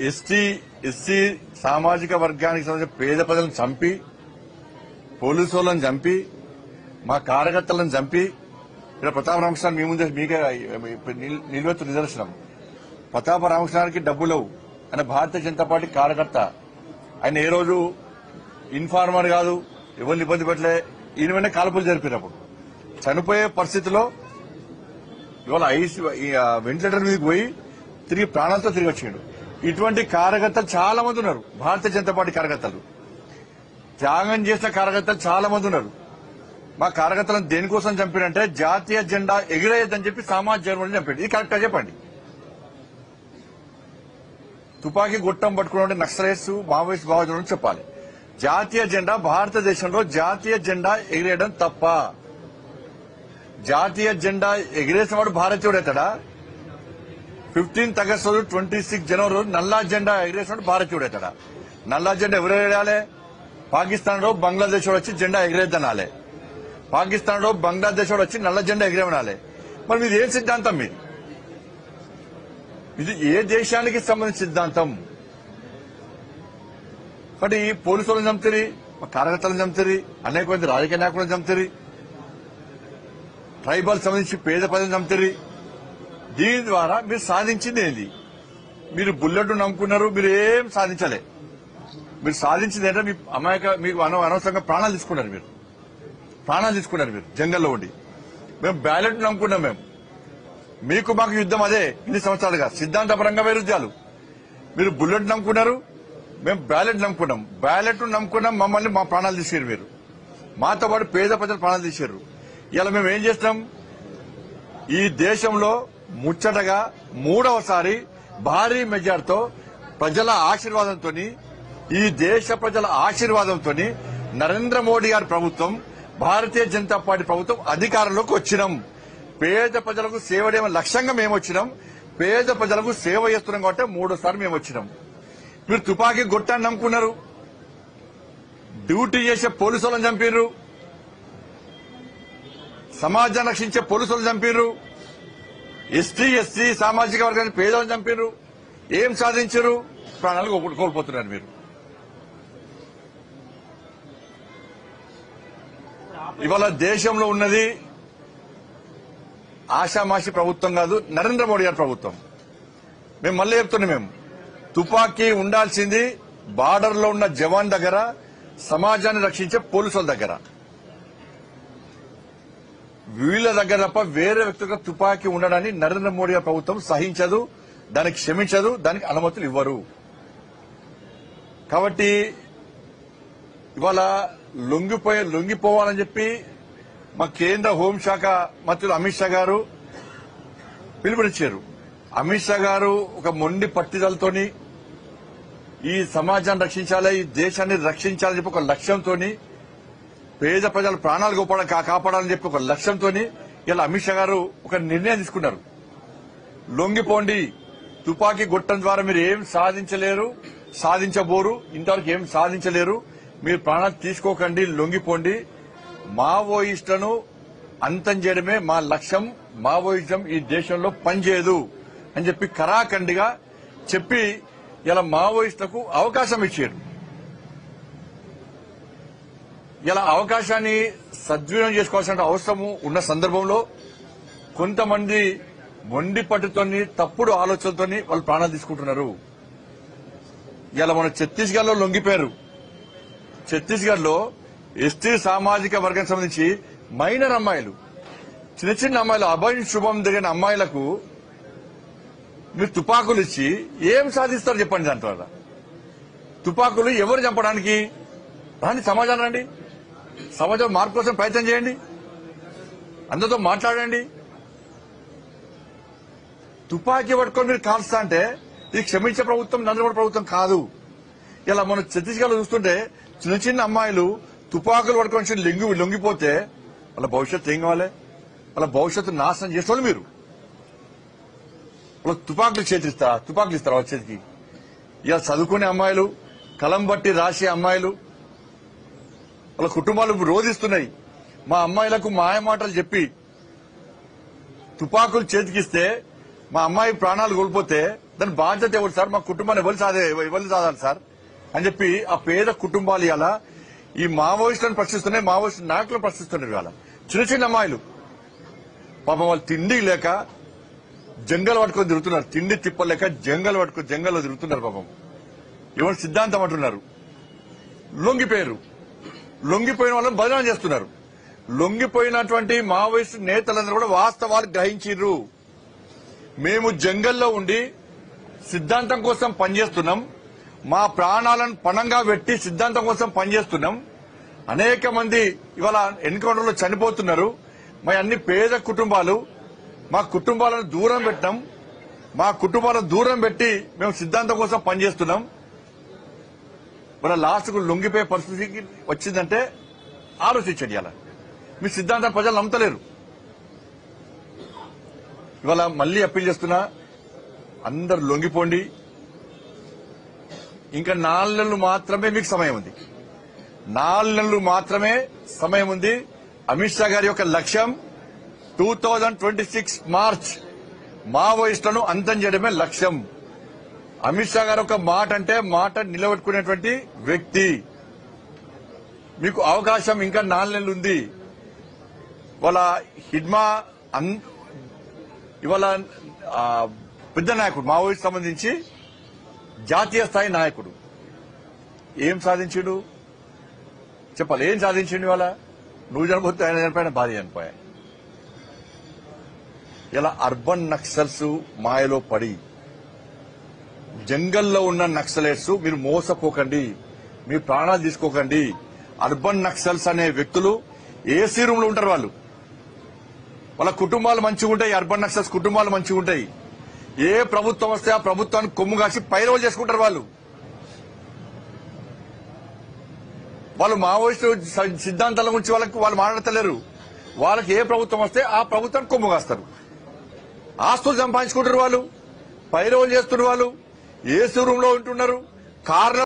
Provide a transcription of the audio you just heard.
SC సామాజిక వర్గానికి సంబంధించిన పేద ప్రజలను చంపి, పోలీసు వాళ్ళని చంపి, మా కార్యకర్తలను చంపి, ఇక్కడ ప్రతాప రామకృష్ణ మీ ముందే మీకే నిలువెత్తు నిదర్శనం. ప్రతాప రామకృష్ణానికి డబ్బులు ఆయన భారతీయ జనతా పార్టీ కార్యకర్త. ఆయన ఏ రోజు ఇన్ఫార్మర్ కాదు, ఎవరిని ఇబ్బంది పెట్టలే. ఈయన వెంటనే కాల్పులు జరిపినప్పుడు చనిపోయే పరిస్థితిలో ఇవాళ వెంటిలేటర్ మీదకి పోయి తిరిగి ప్రాణాలతో తిరిగి వచ్చాడు. ఇటువంటి కార్యకర్తలు చాలా మంది ఉన్నారు. భారతీయ జనతా పార్టీ కార్యకర్తలు, త్యాగం చేసిన కార్యకర్తలు చాలా మంది ఉన్నారు. మా కార్యకర్తలను దేనికోసం చంపినంటే జాతీయ జెండా ఎగిరేయద్దని చెప్పి సామాజిక జర్మని చంపాడు. ఇది కరెక్టా చెప్పండి? తుపాకీ గుట్టం పట్టుకున్న నక్సలైట్స్, మావోయిస్ట్ భావజనం చెప్పాలి. జాతీయ జెండా భారతదేశంలో జాతీయ జెండా ఎగిరేయడం తప్ప. జాతీయ జెండా ఎగిరేసిన వాడు భారతీయుడు అవుతాడా? 15th ఆగస్టు రోజు 26 జనవరి రోజు నల్లా జెండా ఎగిరేసినట్టు భారతీయుడు అవుతాడా? నల్లా జెండా ఎవరు ఎగరేయాలి? పాకిస్తాన్ లో బంగ్లాదేశ్ వచ్చి జెండా ఎగిరేద్దనాలే. పాకిస్తాన్ లో బంగ్లాదేశ్ వచ్చి నల్ల జెండా ఎగిరేమనాలి. మరి మీది ఏ సిద్ధాంతం? ఇది ఏ దేశానికి సంబంధించిన సిద్ధాంతం? కాబట్టి పోలీసులను చంపుతారు, కార్యకర్తలను చంపుతారు, అనేక మంది రాజకీయ నాయకులను చంపుతారు, ట్రైబల్ సంబంధించి పేద ప్రజలను చంపుతారు. దీని ద్వారా మీరు సాధించింది ఏంది? మీరు బుల్లెట్ నమ్ముకున్నారు, మీరు ఏం సాధించలే. మీరు సాధించింది ఏంటంటే మీకు అనవసరంగా ప్రాణాలు తీసుకున్నారు. మీరు జంగల్లో ఉండి. మేము బ్యాలెట్ నమ్ముకున్నాం. మీకు మాకు యుద్దం అదే ఇన్ని సంవత్సరాలుగా సిద్ధాంతపరంగా వైరుధ్యాలు. మీరు బుల్లెట్ నమ్ముకున్నారు, మేము బ్యాలెట్ నమ్ముకున్నాం. మమ్మల్ని మా ప్రాణాలు తీసారు. మీరు మాతో పాటు పేద ప్రజల ప్రాణాలు తీసారు. ఇలా మేము ఏం చేస్తాం? ఈ దేశంలో ముచ్చటగా 3వసారి భారీ మెజార్టీతో ప్రజల ఆశీర్వాదంతో, ఈ దేశ ప్రజల ఆశీర్వాదంతో నరేంద్ర మోడీ గారి ప్రభుత్వం, భారతీయ జనతా పార్టీ ప్రభుత్వం అధికారంలోకి వచ్చినాం. పేద ప్రజలకు సేవ చేయడం లక్ష్యంగా మేము వచ్చినాం. పేద ప్రజలకు సేవ చేస్తున్నాం కాబట్టి 3సారి మేము వచ్చినాం. మీరు తుపాకీ గొట్టాన్ని నమ్ముకున్నారు, డ్యూటీ చేసే పోలీసు వాళ్ళని చంపారు, సమాజాన్ని రక్షించే పోలీసులను చంపారు, ఎస్సీ సామాజిక వర్గాన్ని పేదలను చంపారు. ఏం సాధించారు? ప్రాణాలు కోల్పోతున్నారు. మీరు ఇవాళ దేశంలో ఉన్నది ఆషామాషి ప్రభుత్వం కాదు, నరేంద్ర మోడీ గారి ప్రభుత్వం. మేము మళ్ళీ చెప్తున్నాం, తుపాకీ ఉండాల్సింది బార్డర్ లో ఉన్న జవాన్ దగ్గర, సమాజాన్ని రక్షించే పోలీసుల దగ్గర. వీళ్ల దగ్గర తప్ప వేరే వ్యక్తులకు తుపాకీ ఉండడాన్ని నరేంద్ర మోడీ గారి ప్రభుత్వం సహించదు, దానికి క్షమించదు, దానికి అనుమతులు ఇవ్వరు. కాబట్టి ఇవాళ లొంగిపోవాలని చెప్పి మా కేంద్ర హోంశాఖ మంత్రులు అమిత్ షా గారు పిలుపునిచ్చారు. అమిత్ షా గారు ఒక మొండి పట్టుదలతోని ఈ సమాజాన్ని రక్షించాలి, ఈ దేశాన్ని రక్షించాలని చెప్పి ఒక లక్ష్యంతో, పేద ప్రజల ప్రాణాలు కాపాడాలని చెప్పి ఒక లక్ష్యంతో ఇలా అమిత్ షా గారు ఒక నిర్ణయం తీసుకున్నారు. లొంగిపోండి, తుపాకీ గొట్టం ద్వారా మీరు ఏం సాధించబోరు, ఇంతవరకు ఏం సాధించలేరు, మీరు ప్రాణాలు తీసుకోకండి, లొంగిపోండి, మావోయిస్టులను అంతం చేయడమే మా లక్ష్యం, మావోయిజం ఈ దేశంలో పనిచేయదు అని చెప్పి కరాఖండిగా చెప్పి ఇలా మావోయిస్టులకు అవకాశం ఇచ్చారు. ఇలా అవకాశాన్ని సద్వినియోగం చేసుకోవాల్సిన అవసరం ఉన్న సందర్భంలో కొంతమంది మొండి పట్టుతోని, తప్పుడు ఆలోచనలతోని వాళ్ళు ప్రాణాలు తీసుకుంటున్నారు. ఇలా మన ఛత్తీస్గఢ్ లో లొంగిపోయారు. ఛత్తీస్గఢ్ లో ఎస్టీ సామాజిక వర్గానికి సంబంధించి మైనర్ అమ్మాయిలు, చిన్న అమ్మాయిలు, అభయ శుభం దిగిన అమ్మాయిలకు మీరు తుపాకులు ఇచ్చి ఏం సాధిస్తారు చెప్పండి? దాని ద్వారా తుపాకులు ఎవరు చంపడానికి? రండి, సమాజం రండి, సమాజం మార్పు కోసం ప్రయత్నం చేయండి, అందరితో మాట్లాడండి. తుపాకీ పట్టుకొని మీరు కాల్స్తా అంటే ఇది క్షమించే ప్రభుత్వం నరేంద్ర మోడీ ప్రభుత్వం కాదు. ఇలా మనం ఛత్తీస్గఢ్ లో చూస్తుంటే చిన్న అమ్మాయిలు తుపాకులు పట్టుకొని లొంగిపోతే వాళ్ళ భవిష్యత్తు ఏం కావాలి? వాళ్ళ భవిష్యత్తు నాశనం చేసేవాళ్ళు మీరు. వాళ్ళకి తుపాకులు ఇస్తారు వాళ్ళ చేతికి. ఇలా చదువుకునే అమ్మాయిలు, కలం బట్టి రాసే అమ్మాయిలు, వాళ్ళ కుటుంబాలు రోధిస్తున్నాయి. మా అమ్మాయిలకు మాయమాటలు చెప్పి తుపాకులు చేతికిస్తే మా అమ్మాయి ప్రాణాలు కోల్పోతే దాని బాధ్యత ఎవరు సార్? మా కుటుంబాన్ని ఎవరు సాధాలి సార్ అని చెప్పి ఆ పేద కుటుంబాలు ఇవాళ ఈ మావోయిస్టులను ప్రశ్నిస్తున్నాయి, మావోయిస్టు నాయకులను ప్రశ్నిస్తున్నారు. ఇవాళ చిన్న చిన్న అమ్మాయిలు పాపం వాళ్ళు తిండి లేక జంగల్ పట్టుకొని తిరుగుతున్నారు, తిండి తిప్పలేక జంగల్లో తిరుగుతున్నారు. పాపం ఎవరు సిద్ధాంతం అంటున్నారు, లొంగిపోయిన వాళ్ళని బదనాం చేస్తున్నారు. లొంగిపోయినటువంటి మావోయిస్టు నేతలందరూ కూడా వాస్తవాలు గ్రహించారు. మేము జంగల్లో ఉండి సిద్ధాంతం కోసం పనిచేస్తున్నాం, మా ప్రాణాలను పణంగా పెట్టి సిద్ధాంతం కోసం పనిచేస్తున్నాం. అనేక మంది ఇవాళ ఎన్కౌంటర్లో చనిపోతున్నారు. మా అన్ని పేద కుటుంబాలు, మా కుటుంబాలను దూరం పెట్టినాం, మా కుటుంబాలను దూరం పెట్టి మేము సిద్ధాంతం కోసం పనిచేస్తున్నాం. మన లాస్ట్కు లొంగిపోయే పరిస్థితికి వచ్చిందంటే ఆలోచించండి. అలా మీ సిద్ధాంతం ప్రజలు నమ్మతలేరు. ఇవాళ మళ్లీ అప్పీల్ చేస్తున్నా, అందరు లొంగిపోండి. ఇంకా 4 నెలలు మాత్రమే మీకు సమయం ఉంది, 4 నెలలు మాత్రమే సమయం ఉంది. అమిత్ షా గారి యొక్క లక్ష్యం 2026 మార్చ్ మావోయిస్టులను అంతం చేయడమే లక్ష్యం. అమిత్ షా గారు ఒక మాట అంటే మాట నిలబెట్టుకునేటువంటి వ్యక్తి. మీకు అవకాశం ఇంకా 4 నెలలు ఉంది. ఇవాళ హిడ్మా ఇవాళ పెద్ద నాయకుడు, మావోయిస్ట్ సంబంధించి జాతీయ స్థాయి నాయకుడు ఏం సాధించాడు చెప్పాలి? ఏం సాధించిండు? ఇవాళ నువ్వు చనిపోతే ఆయన చనిపోయిన, భార్య చనిపోయా. ఇలా అర్బన్ నక్సల్స్ మాయలో పడి జంగల్లో ఉన్న నక్సలైట్స్, మీరు మోసపోకండి, మీ ప్రాణాలు తీసుకోకండి. అర్బన్ నక్సల్స్ అనే వ్యక్తులు ఏసీ రూమ్ లో ఉంటారు. వాళ్ళ కుటుంబాలు మంచిగా ఉంటాయి, అర్బన్ నక్సల్స్ కుటుంబాలు మంచిగా ఉంటాయి. ఏ ప్రభుత్వం వస్తే ఆ ప్రభుత్వాన్ని కొమ్ము కాసి పైరవలు చేసుకుంటారు. వాళ్ళు మావోయిస్టు సిద్ధాంతాల గురించి వాళ్ళు మాట్లాడతలేరు. వాళ్ళకి ఏ ప్రభుత్వం వస్తే ఆ ప్రభుత్వాన్ని కొమ్ము కాస్తారు, ఆస్తులు సంపాదించుకుంటారు, వాళ్ళు పైరవలు చేస్తున్నారు, వాళ్ళు ఏసీ రూమ్ లో ఉంటున్నారు, కార్ల